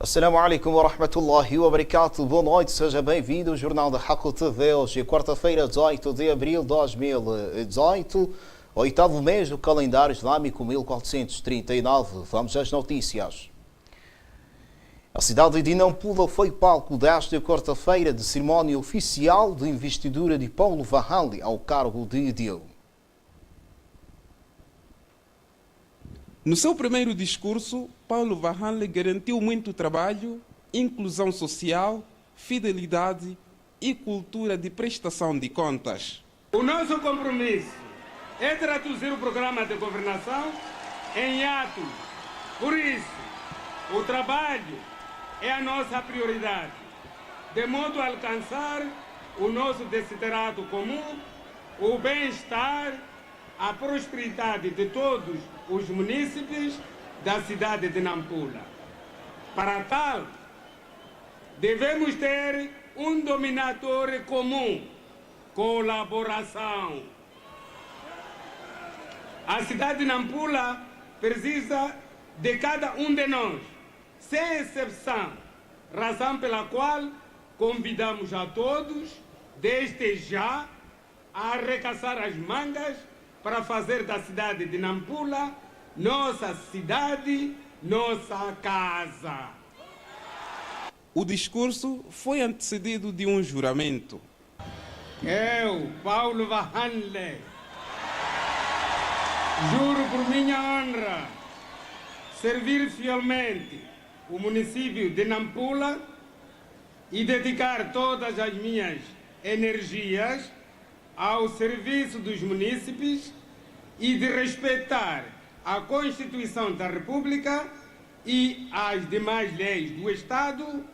Assalamu alaikum wa rahmatullahi wa barakatuh. Boa noite, seja bem-vindo ao Jornal da Haku TV. Hoje é quarta-feira, 18 de abril de 2018, oitavo mês do calendário islâmico 1439. Vamos às notícias. A cidade de Nampula foi palco desta quarta-feira de cerimónia oficial de investidura de Paulo Vahanli ao cargo de edil. No seu primeiro discurso, Paulo Vahanli garantiu muito trabalho, inclusão social, fidelidade e cultura de prestação de contas. O nosso compromisso é traduzir o programa de governação em atos. Por isso, o trabalho é a nossa prioridade, de modo a alcançar o nosso desiderato comum, o bem-estar, a prosperidade de todos os munícipes da cidade de Nampula. Para tal, devemos ter um denominador comum: colaboração. A cidade de Nampula precisa de cada um de nós, sem exceção, razão pela qual convidamos a todos, desde já, a arregaçar as mangas para fazer da cidade de Nampula nossa cidade, nossa casa. O discurso foi antecedido de um juramento. Eu, Paulo Vahanli, juro por minha honra servir fielmente o município de Nampula e dedicar todas as minhas energias ao serviço dos munícipes e de respeitar a Constituição da República e as demais leis do Estado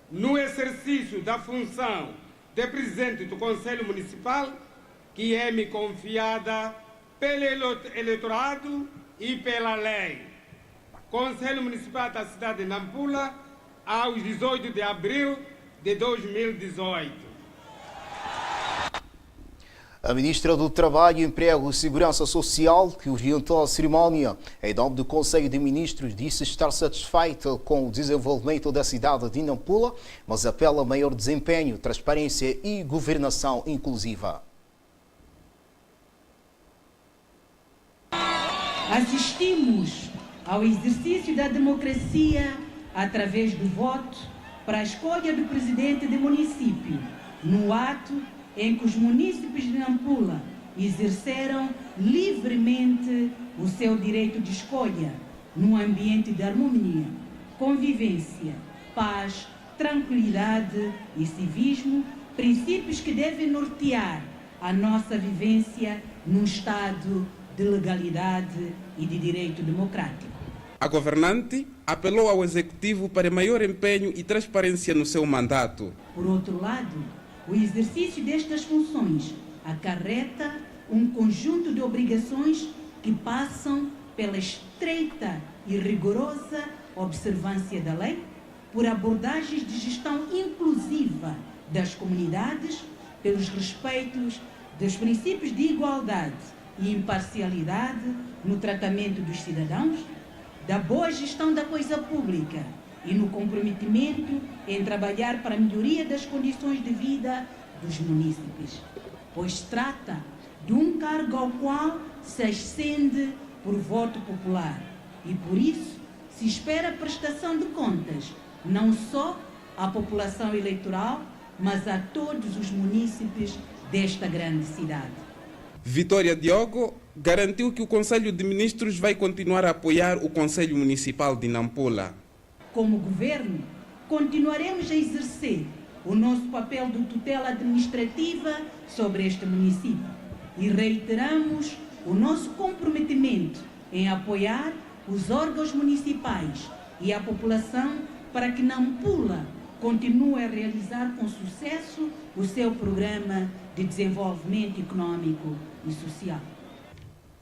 no exercício da função de presidente do Conselho Municipal, que é me confiada pelo eleitorado e pela lei. Conselho Municipal da cidade de Nampula, aos 18 de abril de 2018. A Ministra do Trabalho, Emprego e Segurança Social, que orientou a cerimónia em nome do Conselho de Ministros, disse estar satisfeita com o desenvolvimento da cidade de Nampula, mas apela a maior desempenho, transparência e governação inclusiva. Assistimos ao exercício da democracia através do voto para a escolha do presidente do município, no ato em que os munícipes de Nampula exerceram livremente o seu direito de escolha, num ambiente de harmonia, convivência, paz, tranquilidade e civismo, princípios que devem nortear a nossa vivência num Estado de legalidade e de direito democrático. A governante apelou ao Executivo para maior empenho e transparência no seu mandato. Por outro lado, o exercício destas funções acarreta um conjunto de obrigações que passam pela estreita e rigorosa observância da lei, por abordagens de gestão inclusiva das comunidades, pelos respeitos dos princípios de igualdade e imparcialidade no tratamento dos cidadãos, da boa gestão da coisa pública e no comprometimento em trabalhar para a melhoria das condições de vida dos munícipes, pois trata de um cargo ao qual se ascende por voto popular e, por isso, se espera prestação de contas, não só à população eleitoral, mas a todos os munícipes desta grande cidade. Vitória Diogo garantiu que o Conselho de Ministros vai continuar a apoiar o Conselho Municipal de Nampula. Como governo, continuaremos a exercer o nosso papel de tutela administrativa sobre este município e reiteramos o nosso comprometimento em apoiar os órgãos municipais e a população para que Nampula continue a realizar com sucesso o seu programa de desenvolvimento econômico e social.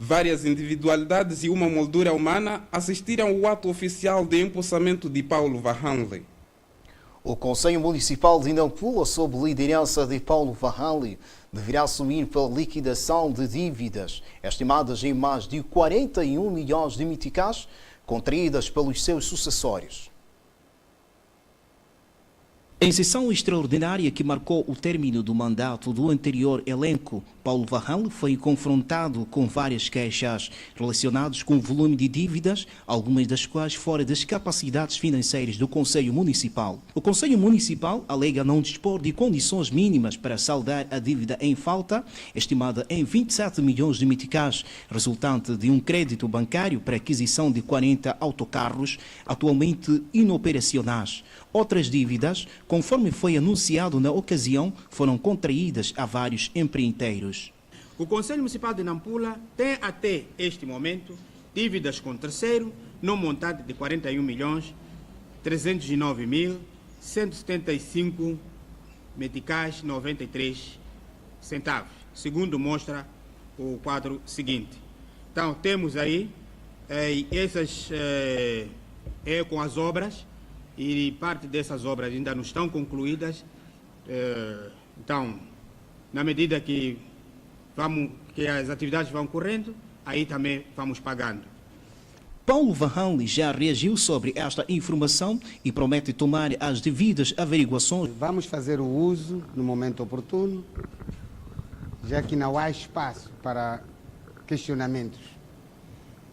Várias individualidades e uma moldura humana assistiram ao ato oficial de empossamento de Paulo Vahanli. O Conselho Municipal de Nampula, sob liderança de Paulo Vahanli, deverá assumir pela liquidação de dívidas estimadas em mais de 41 milhões de meticais, contraídas pelos seus sucessórios. Em sessão extraordinária que marcou o término do mandato do anterior elenco, Paulo Varral foi confrontado com várias queixas relacionadas com o volume de dívidas, algumas das quais fora das capacidades financeiras do Conselho Municipal. O Conselho Municipal alega não dispor de condições mínimas para saldar a dívida em falta, estimada em 27 milhões de meticais, resultante de um crédito bancário para aquisição de 40 autocarros, atualmente inoperacionais. Outras dívidas, conforme foi anunciado na ocasião, foram contraídas a vários empreiteiros. O Conselho Municipal de Nampula tem até este momento dívidas com terceiro no montante de 41.309.175 meticais 93 centavos, segundo mostra o quadro seguinte. Então, temos aí essas com as obras, e parte dessas obras ainda não estão concluídas. Então, na medida que as atividades vão correndo, aí também vamos pagando. Paulo Varral já reagiu sobre esta informação e promete tomar as devidas averiguações. Vamos fazer o uso no momento oportuno, já que não há espaço para questionamentos.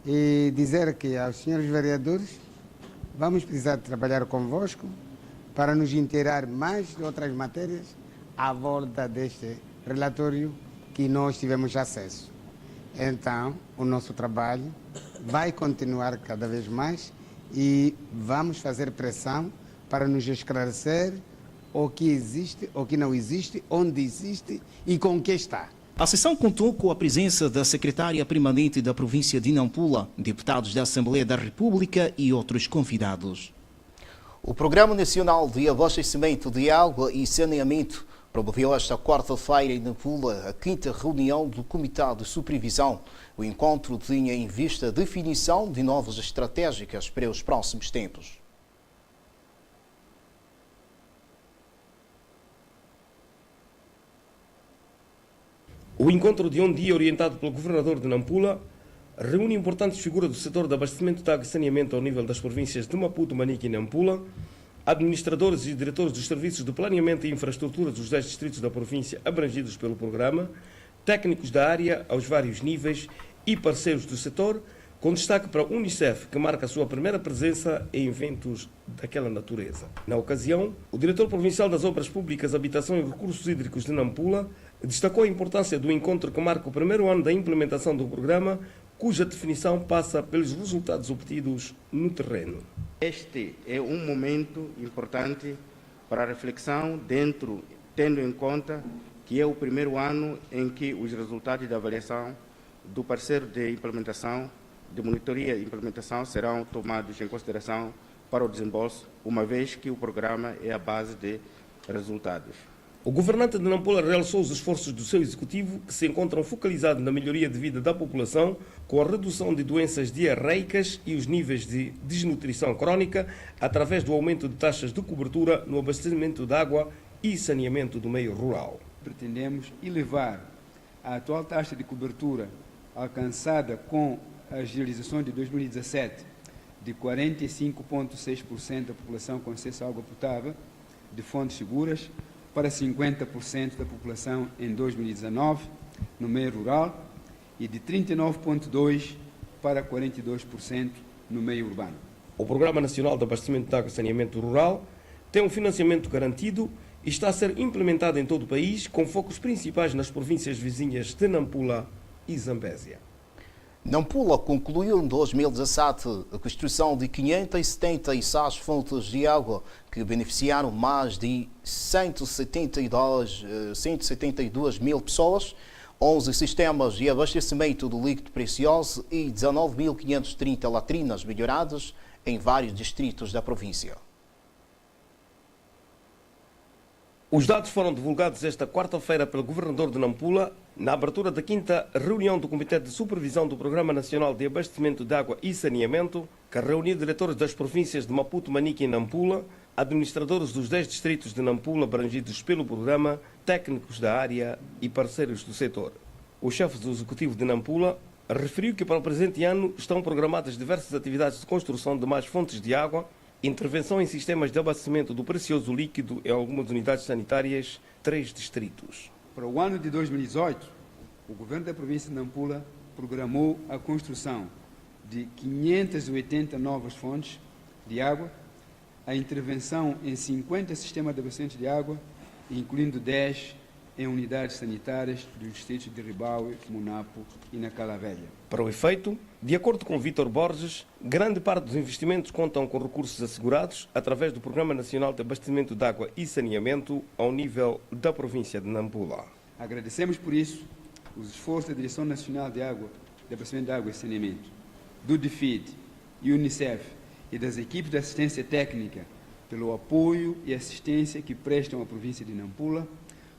E dizer que aos senhores vereadores, vamos precisar de trabalhar convosco para nos inteirar mais de outras matérias à volta deste relatório que nós tivemos acesso. Então, o nosso trabalho vai continuar cada vez mais e vamos fazer pressão para nos esclarecer o que existe, o que não existe, onde existe e com que está. A sessão contou com a presença da secretária permanente da província de Nampula, deputados da Assembleia da República e outros convidados. O Programa Nacional de Abastecimento de Água e Saneamento promoveu esta quarta-feira em Nampula a 5ª reunião do Comitê de Supervisão. O encontro tinha em vista a definição de novas estratégicas para os próximos tempos. O encontro de um dia, orientado pelo governador de Nampula, reúne importantes figuras do setor de abastecimento de água e saneamento ao nível das províncias de Maputo, Manica e Nampula, administradores e diretores dos serviços de planeamento e infraestrutura dos 10 distritos da província abrangidos pelo programa, técnicos da área aos vários níveis e parceiros do setor, com destaque para a Unicef, que marca a sua primeira presença em eventos daquela natureza. Na ocasião, o diretor provincial das Obras Públicas, Habitação e Recursos Hídricos de Nampula destacou a importância do encontro que marca o primeiro ano da implementação do programa, cuja definição passa pelos resultados obtidos no terreno. Este é um momento importante para a reflexão, tendo em conta que é o primeiro ano em que os resultados da avaliação do parceiro de implementação, de monitoria e implementação serão tomados em consideração para o desembolso, uma vez que o programa é a base de resultados. O governante de Nampula realçou os esforços do seu executivo, que se encontram focalizados na melhoria de vida da população, com a redução de doenças diarreicas e os níveis de desnutrição crónica, através do aumento de taxas de cobertura no abastecimento de água e saneamento do meio rural. Pretendemos elevar a atual taxa de cobertura alcançada com a agilização de 2017 de 45,6% da população com acesso à água potável de fontes seguras para 50% da população em 2019 no meio rural e de 39,2% para 42% no meio urbano. O Programa Nacional de Abastecimento de Água e Saneamento Rural tem um financiamento garantido e está a ser implementado em todo o país, com focos principais nas províncias vizinhas de Nampula e Zambésia. Nampula concluiu em 2017 a construção de 576 fontes de água que beneficiaram mais de 172 mil pessoas, 11 sistemas de abastecimento do líquido precioso e 19.530 latrinas melhoradas em vários distritos da província. Os dados foram divulgados esta quarta-feira pelo governador de Nampula, na abertura da 5ª reunião do Comitê de Supervisão do Programa Nacional de Abastecimento de Água e Saneamento, que reuniu diretores das províncias de Maputo, Manica e Nampula, administradores dos 10 distritos de Nampula abrangidos pelo programa, técnicos da área e parceiros do setor. O chefe do Executivo de Nampula referiu que para o presente ano estão programadas diversas atividades de construção de mais fontes de água intervenção em sistemas de abastecimento do precioso líquido em algumas unidades sanitárias, 3 distritos. Para o ano de 2018, o Governo da província de Nampula programou a construção de 580 novas fontes de água, a intervenção em 50 sistemas de abastecimento de água, incluindo 10 em unidades sanitárias dos distritos de Ribaue, Munapo e na Cala Velha. Para o efeito, de acordo com Vítor Borges, grande parte dos investimentos contam com recursos assegurados através do Programa Nacional de Abastecimento de Água e Saneamento ao nível da província de Nampula. Agradecemos por isso os esforços da Direção Nacional de Abastecimento de Água e Saneamento, do DFID e Unicef e das equipes de assistência técnica pelo apoio e assistência que prestam à província de Nampula,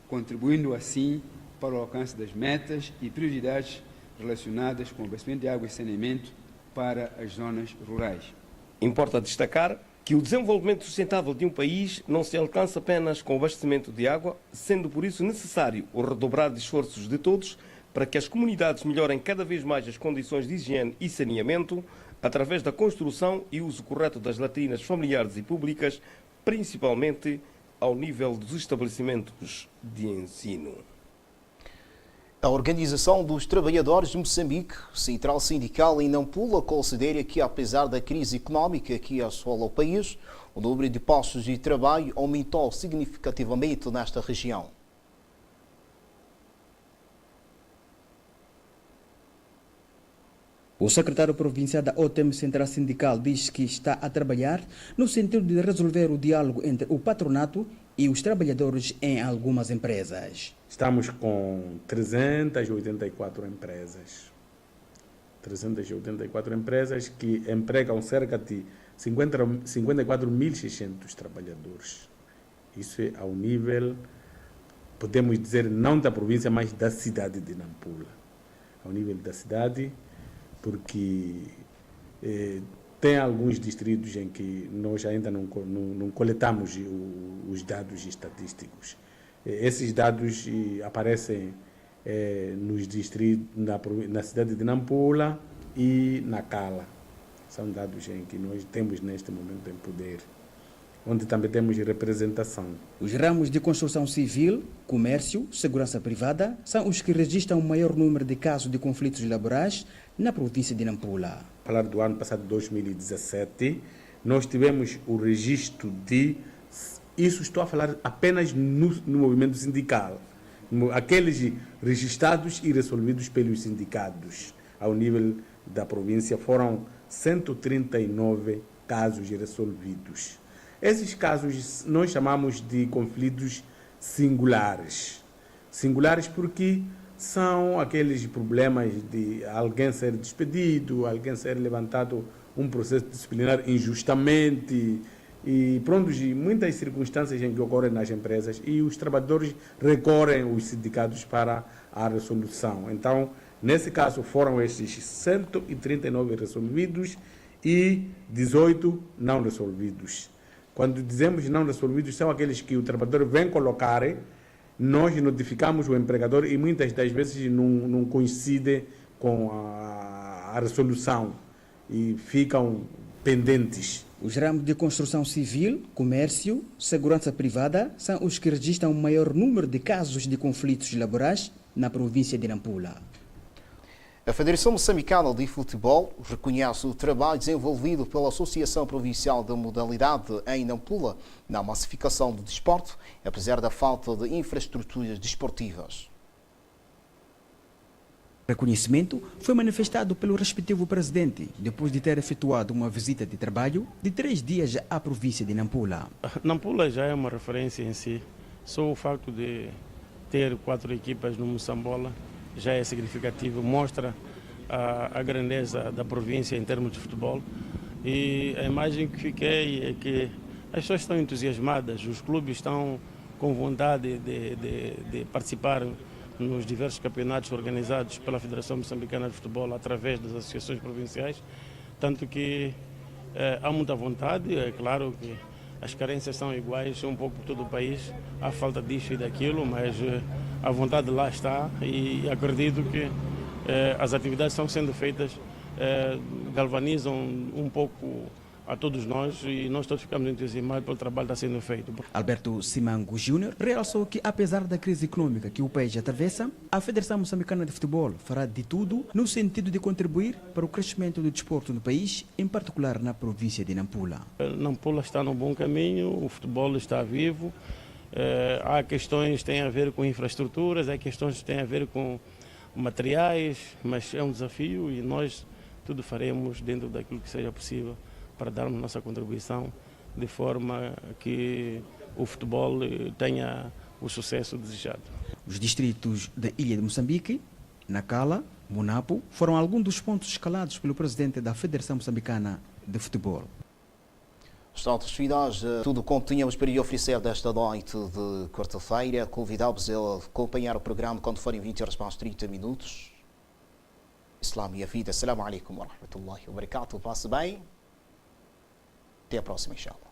contribuindo assim para o alcance das metas e prioridades relacionadas com o abastecimento de água e saneamento para as zonas rurais. Importa destacar que o desenvolvimento sustentável de um país não se alcança apenas com o abastecimento de água, sendo por isso necessário o redobrar de esforços de todos para que as comunidades melhorem cada vez mais as condições de higiene e saneamento através da construção e uso correto das latrinas familiares e públicas, principalmente ao nível dos estabelecimentos de ensino. A Organização dos Trabalhadores de Moçambique, central sindical em Nampula, considera que, apesar da crise económica que assola o país, o número de postos de trabalho aumentou significativamente nesta região. O secretário provincial da OTM Central Sindical diz que está a trabalhar no sentido de resolver o diálogo entre o patronato e os trabalhadores em algumas empresas. Estamos com 384 empresas. 384 empresas que empregam cerca de 54.600 trabalhadores. Isso é ao nível, podemos dizer, não da província, mas da cidade de Nampula. Ao nível da cidade, porque tem alguns distritos em que nós ainda não coletamos os dados estatísticos. Esses dados aparecem nos distritos, na cidade de Nampula e na Cala. São dados em que nós temos neste momento em poder, onde também temos representação. Os ramos de construção civil, comércio, segurança privada são os que registram o maior número de casos de conflitos laborais na província de Nampula. Falar do ano passado, 2017, nós tivemos o registro de... Isso estou a falar apenas no movimento sindical. Aqueles registrados e resolvidos pelos sindicatos ao nível da província foram 139 casos resolvidos. Esses casos nós chamamos de conflitos singulares. Singulares porque são aqueles problemas de alguém ser despedido, alguém ser levantado um processo disciplinar injustamente e pronto, muitas circunstâncias em que ocorrem nas empresas e os trabalhadores recorrem aos sindicatos para a resolução. Então, nesse caso foram esses 139 resolvidos e 18 não resolvidos. Quando dizemos não resolvidos, são aqueles que o trabalhador vem colocar, nós notificamos o empregador e muitas das vezes não coincide com a resolução e ficam pendentes. Os ramos de construção civil, comércio, segurança privada são os que registram o maior número de casos de conflitos laborais na província de Nampula. A Federação Moçambicana de Futebol reconhece o trabalho desenvolvido pela Associação Provincial da Modalidade em Nampula na massificação do desporto, apesar da falta de infraestruturas desportivas. O reconhecimento foi manifestado pelo respectivo presidente, depois de ter efetuado uma visita de trabalho de 3 dias à província de Nampula. Nampula já é uma referência em si. Só o facto de ter 4 equipas no Moçambola já é significativo, mostra a grandeza da província em termos de futebol. E a imagem que fiquei é que as pessoas estão entusiasmadas, os clubes estão com vontade de participar nos diversos campeonatos organizados pela Federação Moçambicana de Futebol através das associações provinciais, tanto que há muita vontade. É claro que as carências são iguais um pouco por todo o país, há falta disso e daquilo, mas a vontade lá está e acredito que as atividades estão sendo feitas, galvanizam um pouco a todos nós e nós todos ficamos entusiasmados pelo trabalho que está sendo feito. Alberto Simango Júnior realçou que, apesar da crise econômica que o país atravessa, a Federação Moçambicana de Futebol fará de tudo no sentido de contribuir para o crescimento do desporto no país, em particular na província de Nampula. Nampula está no bom caminho, o futebol está vivo, há questões que têm a ver com infraestruturas, há questões que têm a ver com materiais, mas é um desafio e nós tudo faremos dentro daquilo que seja possível para darmos nossa contribuição de forma que o futebol tenha o sucesso desejado. Os distritos da Ilha de Moçambique, Nacala, Munapo, foram alguns dos pontos escalados pelo presidente da Federação Moçambicana de Futebol. Estão finais, tudo quanto tínhamos para lhe oferecer desta noite de quarta-feira. Convidamos a acompanhar o programa quando forem 20 horas mais 30 minutos. Islam e a vida. Assalamu alaikum wa rahmatullahi wa barakatuh. Passe bem. Até a próxima, inshallah.